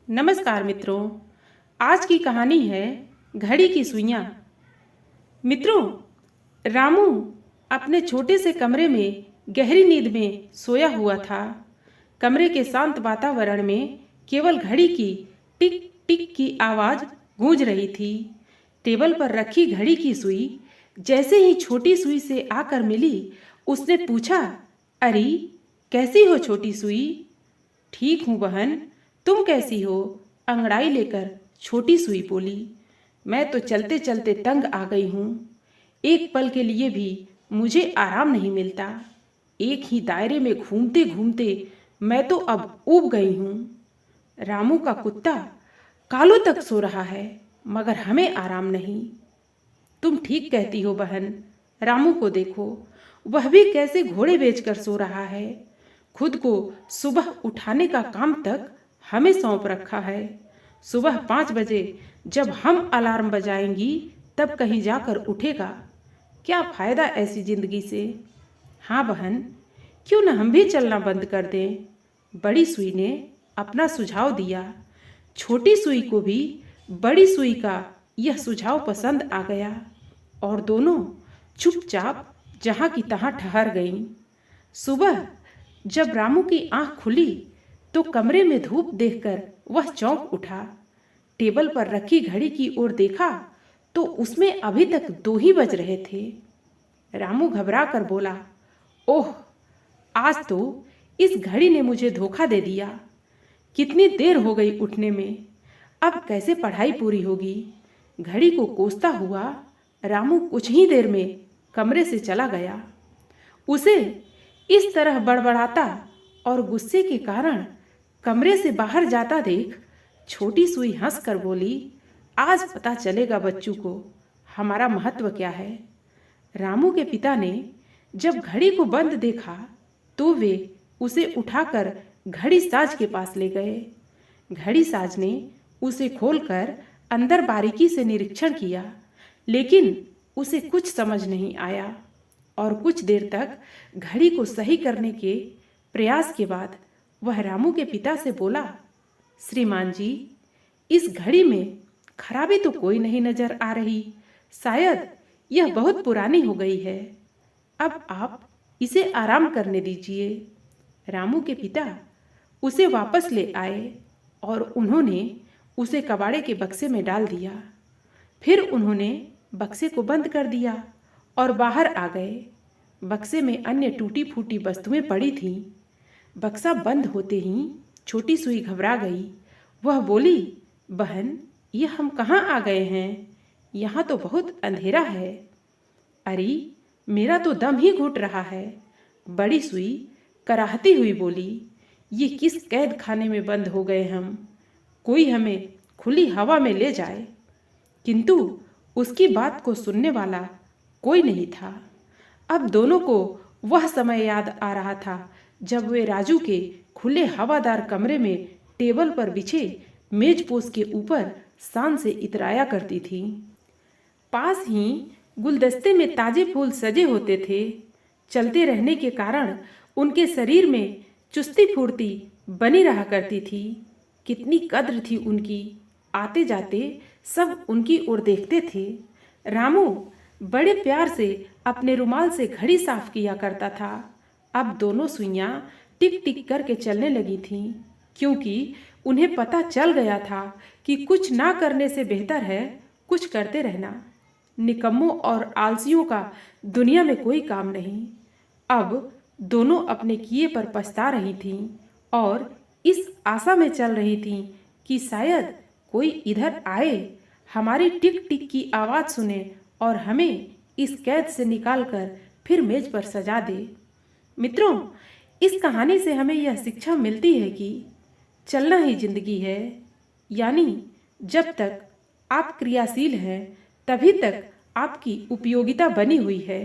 नमस्कार मित्रों। आज की कहानी है घड़ी की सुइयां। मित्रों, रामू अपने छोटे से कमरे में गहरी नींद में सोया हुआ था। कमरे के शांत वातावरण में केवल घड़ी की टिक टिक की आवाज गूंज रही थी। टेबल पर रखी घड़ी की सुई जैसे ही छोटी सुई से आकर मिली, उसने पूछा, अरे कैसी हो छोटी सुई? ठीक हूँ बहन, तुम कैसी हो? अंगड़ाई लेकर छोटी सुई बोली। मैं तो चलते चलते तंग आ गई हूँ। एक पल के लिए भी मुझे आराम नहीं मिलता। एक ही दायरे में घूमते घूमते मैं तो अब ऊब गई हूँ। रामू का कुत्ता कालों तक सो रहा है, मगर हमें आराम नहीं। तुम ठीक कहती हो बहन, रामू को देखो, वह भी कैसे घोड़े बेचकर सो रहा है। खुद को सुबह उठाने का काम तक हमें सौंप रखा है। सुबह 5 बजे जब हम अलार्म बजाएंगी तब कहीं जाकर उठेगा। क्या फायदा ऐसी जिंदगी से? हाँ बहन, क्यों न हम भी चलना बंद कर दें? बड़ी सुई ने अपना सुझाव दिया। छोटी सुई को भी बड़ी सुई का यह सुझाव पसंद आ गया और दोनों चुपचाप जहां की तहां ठहर गईं। सुबह जब रामू की आंख खुली तो कमरे में धूप देखकर वह चौंक उठा। टेबल पर रखी घड़ी की ओर देखा तो उसमें अभी तक 2 ही बज रहे थे। रामू घबरा कर बोला, ओह, आज तो इस घड़ी ने मुझे धोखा दे दिया। कितनी देर हो गई उठने में, अब कैसे पढ़ाई पूरी होगी? घड़ी को कोसता हुआ रामू कुछ ही देर में कमरे से चला गया। उसे इस तरह बड़बड़ाता और गुस्से के कारण कमरे से बाहर जाता देख छोटी सुई हंसकर बोली, आज पता चलेगा बच्चों को हमारा महत्व क्या है। रामू के पिता ने जब घड़ी को बंद देखा तो वे उसे उठाकर घड़ी साज के पास ले गए। घड़ी साज ने उसे खोलकर अंदर बारीकी से निरीक्षण किया, लेकिन उसे कुछ समझ नहीं आया और कुछ देर तक घड़ी को सही करने के प्रयास के बाद वह रामू के पिता से बोला, श्रीमान जी, इस घड़ी में खराबी तो कोई नहीं नजर आ रही। शायद यह बहुत पुरानी हो गई है। अब आप इसे आराम करने दीजिए। रामू के पिता उसे वापस ले आए और उन्होंने उसे कबाड़े के बक्से में डाल दिया। फिर उन्होंने बक्से को बंद कर दिया और बाहर आ गए। बक्से में अन्य टूटी फूटी वस्तुएं पड़ी थीं। बक्सा बंद होते ही छोटी सुई घबरा गई। वह बोली, बहन, यह हम कहाँ आ गए हैं? यहाँ तो बहुत अंधेरा है। अरे, मेरा तो दम ही घुट रहा है। बड़ी सुई कराहती हुई बोली, ये किस कैद खाने में बंद हो गए हम? कोई हमें खुली हवा में ले जाए। किंतु उसकी बात को सुनने वाला कोई नहीं था। अब दोनों को वह समय याद आ रहा था जब वे राजू के खुले हवादार कमरे में टेबल पर बिछे मेजपोश के ऊपर शान से इतराया करती थी। पास ही गुलदस्ते में ताजे फूल सजे होते थे। चलते रहने के कारण उनके शरीर में चुस्ती फुर्ती बनी रहा करती थी। कितनी कद्र थी उनकी। आते जाते सब उनकी ओर देखते थे। रामू बड़े प्यार से अपने रुमाल से घड़ी साफ किया करता था। अब दोनों सुइयां टिक टिक करके चलने लगी थीं, क्योंकि उन्हें पता चल गया था कि कुछ ना करने से बेहतर है कुछ करते रहना। निकम्मों और आलसियों का दुनिया में कोई काम नहीं। अब दोनों अपने किए पर पछता रही थीं और इस आशा में चल रही थीं कि शायद कोई इधर आए, हमारी टिक टिक की आवाज़ सुने और हमें इस कैद से निकालकर फिर मेज पर सजा दे। मित्रों, इस कहानी से हमें यह शिक्षा मिलती है कि चलना ही जिंदगी है। यानी जब तक आप क्रियाशील हैं तभी तक आपकी उपयोगिता बनी हुई है,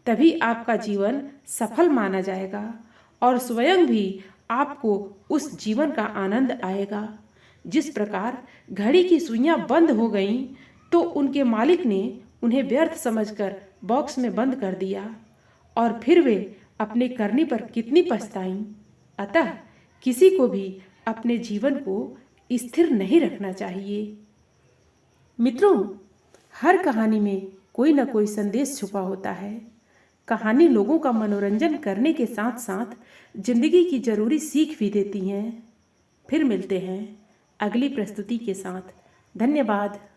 तभी आपका जीवन सफल माना जाएगा और स्वयं भी आपको उस जीवन का आनंद आएगा। जिस प्रकार घड़ी की सुइयां बंद हो गईं तो उनके मालिक ने उन्हें व्यर्थ समझकर बॉक्स में बंद कर दिया और फिर वे अपने करने पर कितनी पछताईं। अतः किसी को भी अपने जीवन को स्थिर नहीं रखना चाहिए। मित्रों, हर कहानी में कोई न कोई संदेश छुपा होता है। कहानी लोगों का मनोरंजन करने के साथ साथ जिंदगी की जरूरी सीख भी देती हैं। फिर मिलते हैं अगली प्रस्तुति के साथ। धन्यवाद।